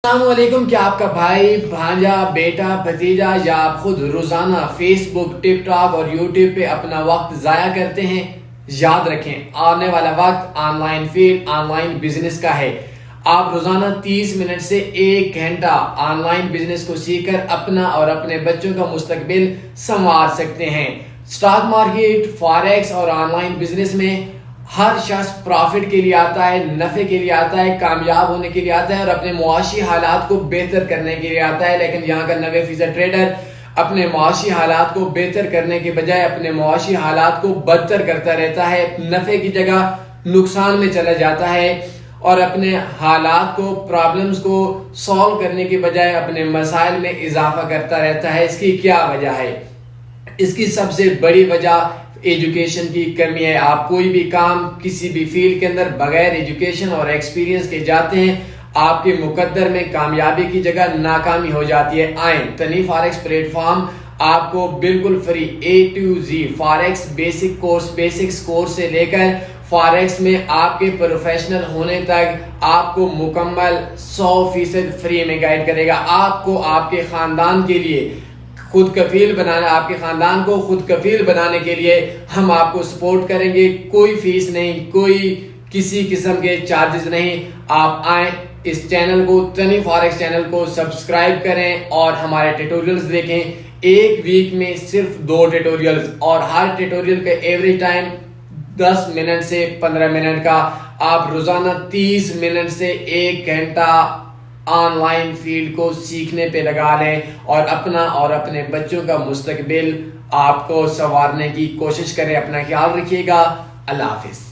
السلام علیکم. کیا آپ کا بھائی، بھانجا، بیٹا، بھتیجا یا آپ خود روزانہ فیس بک، ٹک ٹاک اور یوٹیوب پہ اپنا وقت ضائع کرتے ہیں؟ یاد رکھیں، آنے والا وقت on line field, on line business کا ہے. آپ روزانہ 30 منٹ سے 1 گھنٹہ آن لائن بزنس کو سیکھ کر اپنا اور اپنے بچوں کا مستقبل سنوار سکتے ہیں. اسٹاک مارکیٹ، فاریکس اور آن لائن بزنس میں ہر شخص پرافٹ کے لیے آتا ہے، نفع کے لیے آتا ہے، کامیاب ہونے کے لیے آتا ہے اور اپنے معاشی حالات کو بہتر کرنے کے لیے آتا ہے. لیکن یہاں کا 90% ٹریڈر اپنے معاشی حالات کو بہتر کرنے کے بجائے اپنے معاشی حالات کو بدتر کرتا رہتا ہے، نفع کی جگہ نقصان میں چلا جاتا ہے اور اپنے حالات کو، پرابلمز کو سالو کرنے کے بجائے اپنے مسائل میں اضافہ کرتا رہتا ہے. اس کی کیا وجہ ہے؟ اس کی سب سے بڑی وجہ ایجوکیشن کی کمی ہے. آپ کوئی بھی کام کسی بھی فیلڈ کے اندر بغیر ایجوکیشن اور ایکسپیرینس کے جاتے ہیں، آپ کے مقدر میں کامیابی کی جگہ ناکامی ہو جاتی ہے. آئیں تنی فاریکس پلیٹ فارم آپ کو بالکل free A to Z forex basics course سے لے کر فاریکس میں آپ کے پروفیشنل ہونے تک آپ کو مکمل 100% فری میں گائیڈ کرے گا. آپ کو آپ کے خاندان کے لیے خود کفیل بنانا، آپ کے خاندان کو خود کفیل بنانے کے لیے ہم آپ کو سپورٹ کریں گے. کوئی فیس نہیں، کوئی کسی قسم کے چارجز نہیں. آپ آئیں، اس چینل کو، تنی فاریکس چینل کو سبسکرائب کریں اور ہمارے ٹیٹوریلز دیکھیں. ایک ویک میں صرف 2 ٹیٹوریلز اور ہر ٹیٹوریل کا ایوریج ٹائم 10 منٹ سے 15 منٹ کا. آپ روزانہ 30 منٹ سے 1 گھنٹہ آن لائن فیلڈ کو سیکھنے پہ لگا لیں اور اپنا اور اپنے بچوں کا مستقبل آپ کو سنوارنے کی کوشش کریں. اپنا خیال رکھیے گا. اللہ حافظ.